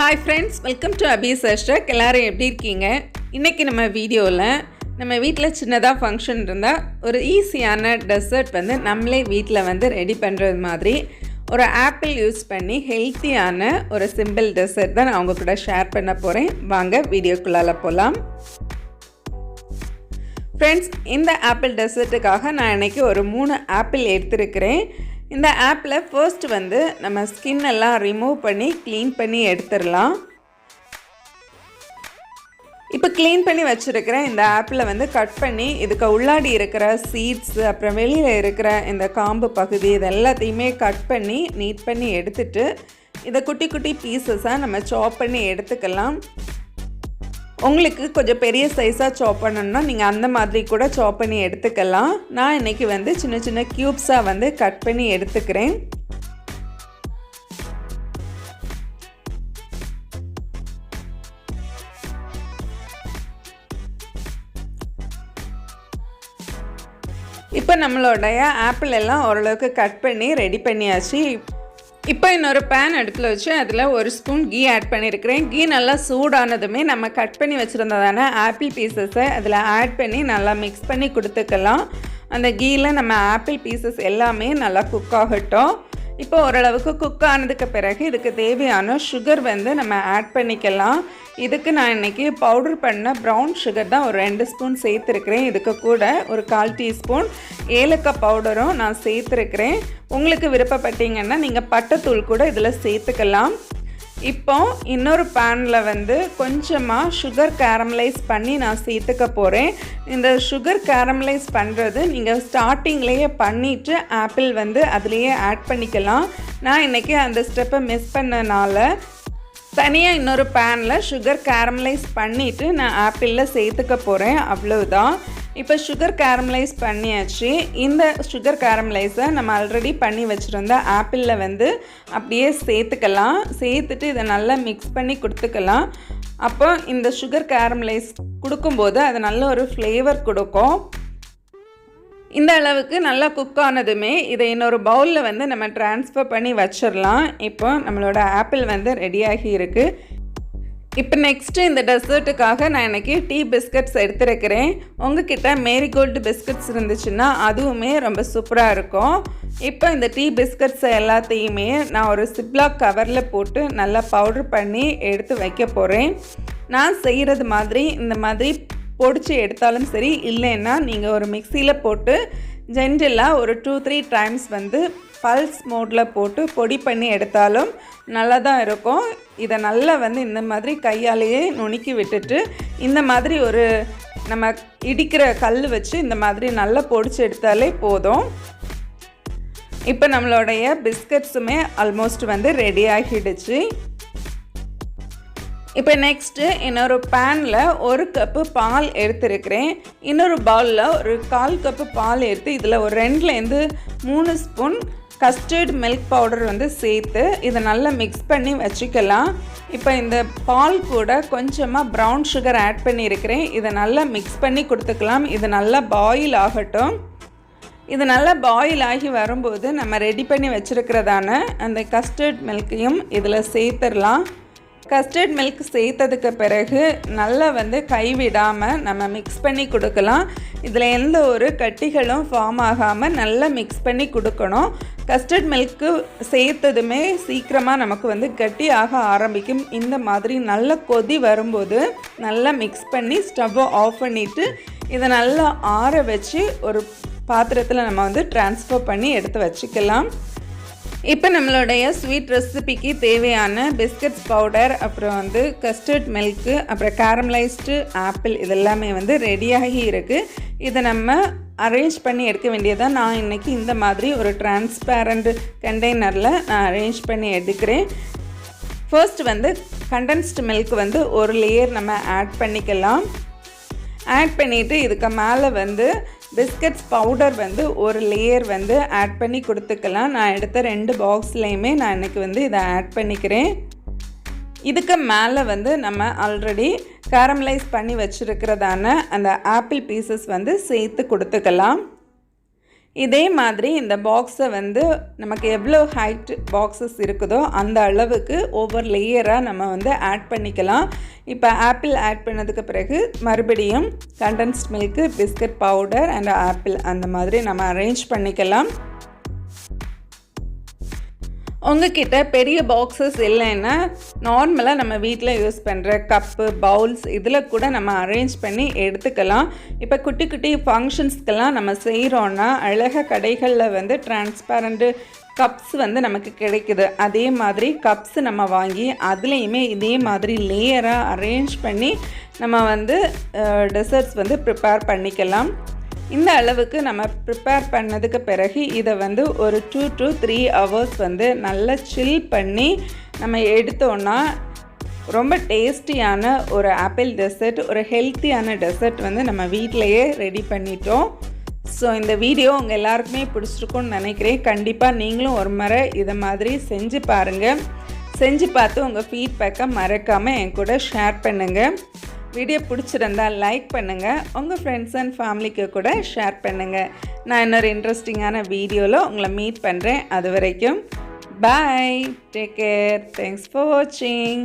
Hi friends, welcome to appledessert. எல்லோரும் எப்படி இருக்கீங்க? இன்றைக்கி நம்ம வீடியோவில் நம்ம வீட்டில் சின்னதாக ஃபங்க்ஷன் இருந்தால் ஒரு ஈஸியான டெசர்ட் நம்மளே வீட்டில் ரெடி பண்ணுறது மாதிரி ஒரு ஆப்பிள் யூஸ் பண்ணி ஹெல்த்தியான ஒரு சிம்பிள் டெசர்ட் தான் நான் உங்கள் கூட ஷேர் பண்ண போகிறேன். வாங்க வீடியோக்குள்ளால போகலாம். ஃப்ரெண்ட்ஸ், இந்த ஆப்பிள் டெசர்ட்டுக்காக நான் இன்றைக்கி ஒரு 3 ஆப்பிள் எடுத்துருக்கிறேன். இந்த ஆப்பில் ஃபர்ஸ்ட் நம்ம ஸ்கின் எல்லாம் ரிமூவ் பண்ணி க்ளீன் பண்ணி எடுத்துடலாம். இப்போ க்ளீன் பண்ணி வச்சுருக்கிறேன் இந்த ஆப்பிளை கட் பண்ணி இதுக்கு உள்ளாடி இருக்கிற சீட்ஸ், அப்புறம் வெளியில் இருக்கிற இந்த காம்பு பகுதி இது எல்லாத்தையுமே கட் பண்ணி நீட் பண்ணி எடுத்துட்டு இதை குட்டி குட்டி பீசஸாக நம்ம சாப் பண்ணி எடுத்துக்கலாம். உங்களுக்கு கொஞ்சம் பெரிய சைஸாக சாப் பண்ணணும்னா நீங்கள் அந்த மாதிரி கூட சாப் பண்ணி எடுத்துக்கலாம். நான் இன்றைக்கி சின்ன சின்ன க்யூப்ஸாக கட் பண்ணி எடுத்துக்கிறேன். இப்போ நம்மளுடைய ஆப்பிள் எல்லாம் ஓரளவுக்கு கட் பண்ணி ரெடி பண்ணியாச்சு. இப்போ இன்னொரு பேன் அடுப்பில் வச்சு அதில் 1 ஸ்பூன் கீ ஆட் பண்ணியிருக்கிறேன். கீ நல்லா சூடானதுமே நம்ம கட் பண்ணி வச்சுருந்ததான ஆப்பிள் பீசஸை அதில் ஆட் பண்ணி நல்லா மிக்ஸ் பண்ணி கொடுத்துக்கலாம். அந்த கீயில் நம்ம ஆப்பிள் பீசஸ் எல்லாமே நல்லா குக் ஆகட்டும். இப்போ ஓரளவுக்கு குக் ஆனதுக்கு பிறகு இதுக்கு தேவையான சுகர் நம்ம ஆட் பண்ணிக்கலாம். இதுக்கு நான் இன்றைக்கி பவுடர் பண்ண ப்ரௌன் சுகர் தான் ஒரு 2 ஸ்பூன் சேர்த்துருக்கிறேன். இதுக்கு கூட ஒரு 1/4 டீஸ்பூன் ஏலக்காய் பவுடரும் நான் சேர்த்துருக்கிறேன். உங்களுக்கு விருப்பப்பட்டீங்கன்னா நீங்கள் பட்டைத்தூள் கூட இதில் சேர்த்துக்கலாம். இப்போ இன்னொரு பேனில் கொஞ்சமாக சுகர் கேரமலைஸ் பண்ணி நான் சேர்த்துக்க போகிறேன். இந்த சுகர் கேரமலைஸ் பண்ணுறது நீங்கள் ஸ்டார்டிங்லேயே பண்ணிவிட்டு ஆப்பிள் அதுலேயே ஆட் பண்ணிக்கலாம். நான் இன்றைக்கி அந்த ஸ்டெப்பை மிஸ் பண்ணனால தனியாக இன்னொரு பேனில் சுகர் கேரமலைஸ் பண்ணிவிட்டு நான் ஆப்பிளில் சேர்த்துக்க போகிறேன். அவ்வளவுதான். இப்போ சுகர் கேரமலைஸ் பண்ணியாச்சு. இந்த சுகர் கேரமலைஸை நம்ம ஆல்ரெடி பண்ணி வச்சுருந்த ஆப்பிளில் அப்படியே சேர்த்துக்கலாம். சேர்த்துட்டு இதை நல்லா மிக்ஸ் பண்ணி கொடுத்துக்கலாம். அப்போ இந்த சுகர் கேரமலைஸ் கொடுக்கும்போது அது நல்ல ஒரு ஃப்ளேவர் கொடுக்கும். இந்த அளவுக்கு நல்லா குக் ஆனதுமே இதை இன்னொரு பவுலில் நம்ம ட்ரான்ஸ்ஃபர் பண்ணி வச்சிடலாம். இப்போ நம்மளோட ஆப்பிள் ரெடியாகி இருக்குது. இப்போ நெக்ஸ்ட்டு இந்த டெசர்ட்டுக்காக நான் இன்றைக்கி டீ பிஸ்கட்ஸ் எடுத்துருக்கிறேன். உங்ககிட்ட மேரிகோல்டு பிஸ்கட்ஸ் இருந்துச்சுன்னா அதுவுமே ரொம்ப சூப்பராக இருக்கும். இப்போ இந்த டீ பிஸ்கட்ஸ் எல்லாத்தையுமே நான் ஒரு சிப்லாக் கவரில் போட்டு நல்லா பவுடர் பண்ணி எடுத்து வைக்க போகிறேன். நான் செய்கிறது மாதிரி இந்த மாதிரி பொடிச்சு எடுத்தாலும் சரி, இல்லைன்னா நீங்கள் ஒரு மிக்சியில் போட்டு ஜென்டிலாக ஒரு 2-3 டைம்ஸ் பல்ஸ் மோடில் போட்டு பொடி பண்ணி எடுத்தாலும் நல்லா தான் இருக்கும். இதை நல்லா இந்த மாதிரி கையாலேயே நுணுக்கி விட்டுட்டு இந்த மாதிரி ஒரு நம்ம இடிக்கிற கல் வச்சு இந்த மாதிரி நல்லா பொடிச்சு எடுத்தாலே போதும். இப்போ நம்மளுடைய பிஸ்கட்ஸுமே ஆல்மோஸ்ட் ரெடி ஆகிடுச்சு. இப்போ நெக்ஸ்ட்டு இன்னொரு பேனில் 1 கப்பு பால் எடுத்துருக்கிறேன். இன்னொரு பவுலில் ஒரு 1/4 கப்பு பால் எடுத்து இதில் ஒரு 2-3 ஸ்பூன் கஸ்டர்ட் மில்க் பவுடர் சேர்த்து இதை நல்லா மிக்ஸ் பண்ணி வச்சுக்கலாம். இப்போ இந்த பால் கூட கொஞ்சமாக ப்ரௌன் சுகர் ஆட் பண்ணியிருக்கிறேன். இதை நல்லா மிக்ஸ் பண்ணி கொடுத்துக்கலாம். இது நல்லா பாயில் ஆகட்டும். இது நல்லா பாயில் ஆகி வரும்போது நம்ம ரெடி பண்ணி வச்சுருக்கிறதான அந்த கஸ்டர்ட் மில்க்கையும் இதில் சேர்த்துடலாம். கஸ்டர்ட் மில்க் சேர்த்ததுக்கு பிறகு நல்லா கைவிடாமல் நம்ம மிக்ஸ் பண்ணி கொடுக்கலாம். இதில் எந்த ஒரு கட்டிகளும் ஃபார்ம் ஆகாமல் நல்லா மிக்ஸ் பண்ணி கொடுக்கணும். கஸ்டர்ட் மில்க்கு சேர்த்ததுமே சீக்கிரமாக நமக்கு கட்டி ஆக ஆரம்பிக்கும். இந்த மாதிரி நல்ல கொதி வரும்போது நல்லா மிக்ஸ் பண்ணி ஸ்டவ்வை ஆஃப் பண்ணிவிட்டு இதை நல்லா ஆற வச்சு ஒரு பாத்திரத்தில் நம்ம ட்ரான்ஸ்ஃபர் பண்ணி எடுத்து வச்சுக்கலாம். இப்போ நம்மளுடைய ஸ்வீட் ரெசிபிக்கு தேவையான பிஸ்கட்ஸ் பவுடர், அப்புறம் கஸ்டர்ட் மில்க்கு, அப்புறம் கேரமலைஸ்டு ஆப்பிள் இதெல்லாமே ரெடியாகி இருக்குது. இதை நம்ம அரேஞ்ச் பண்ணி எடுக்க வேண்டியதாக நான் இன்றைக்கி இந்த மாதிரி ஒரு டிரான்ஸ்பேரண்ட் கண்டெய்னரில் நான் அரேஞ்ச் பண்ணி எடுக்கிறேன். ஃபர்ஸ்ட் கண்டென்ஸ்டு மில்க் ஒரு லேயர் நம்ம ஆட் பண்ணிக்கலாம். ஆட் பண்ணிவிட்டு இதுக்கு மேலே பிஸ்கட்ஸ் பவுடர் ஒரு லேயர் ஆட் பண்ணி கொடுத்துக்கலாம். நான் எடுத்த 2 பாக்ஸ்லேயுமே நான் இன்றைக்கி இதை ஆட் பண்ணிக்கிறேன். இதுக்கு மேலே நம்ம ஆல்ரெடி கேரமலைஸ் பண்ணி வச்சுருக்கிறதான அந்த ஆப்பிள் பீசஸ் சேர்த்து கொடுத்துக்கலாம். இதே மாதிரி இந்த பாக்ஸை வந்து நமக்கு எவ்வளோ ஹைட் பாக்ஸஸ் இருக்குதோ அந்த அளவுக்கு ஒவ்வொரு லேயராக நம்ம வந்து ஆட் பண்ணிக்கலாம். இப்போ ஆப்பிள் ஆட் பண்ணதுக்கு பிறகு மறுபடியும் condensed milk, biscuit powder and apple அந்த மாதிரி நம்ம அரேஞ்ச் பண்ணிக்கலாம். உங்ககிட்ட பெரிய பாக்ஸஸ் இல்லைன்னா நார்மலாக நம்ம வீட்டில் யூஸ் பண்ணுற கப்பு, பவுல்ஸ் இதில் கூட நம்ம அரேஞ்ச் பண்ணி எடுத்துக்கலாம். இப்போ குட்டி குட்டி ஃபங்க்ஷன்ஸ்க்கெல்லாம் நம்ம செய்கிறோன்னா அழகாக கடைகளில் வந்து டிரான்ஸ்பரண்ட்டு கப்ஸ் வந்து நமக்கு கிடைக்குது. அதே மாதிரி கப்ஸ் நம்ம வாங்கி அதுலேயுமே இதே மாதிரி லேயராக அரேஞ்ச் பண்ணி நம்ம வந்து டெசர்ட்ஸ் வந்து ப்ரிப்பேர் பண்ணிக்கலாம். இந்த அளவுக்கு நம்ம ப்ரிப்பேர் பண்ணதுக்கு பிறகு இதை வந்து ஒரு 2 to 3 hours வந்து நல்லா சில் பண்ணி நம்ம எடுத்தோன்னா ரொம்ப டேஸ்டியான ஒரு ஆப்பிள் டெசர்ட், ஒரு ஹெல்த்தியான டெசர்ட் வந்து நம்ம வீட்டிலையே ரெடி பண்ணிட்டோம். ஸோ இந்த வீடியோ உங்கள் எல்லாருக்குமே பிடிச்சிருக்குன்னு நினைக்கிறேன். கண்டிப்பாக நீங்களும் ஒரு முறை இதை மாதிரி செஞ்சு பாருங்கள். செஞ்சு பார்த்து உங்கள் ஃபீட்பேக்கை மறக்காமல் என் கூட ஷேர் பண்ணுங்கள். வீடியோ பிடிச்சிருந்தால் லைக் பண்ணுங்கள், உங்கள் ஃப்ரெண்ட்ஸ் அண்ட் ஃபேமிலிக்கு கூட ஷேர் பண்ணுங்கள். நான் இன்னொரு இன்ட்ரெஸ்டிங்கான வீடியோவில் உங்களை மீட் பண்ணுறேன். அது வரைக்கும் பாய், டேக் கேர், தேங்க்ஸ் ஃபார் வாட்சிங்.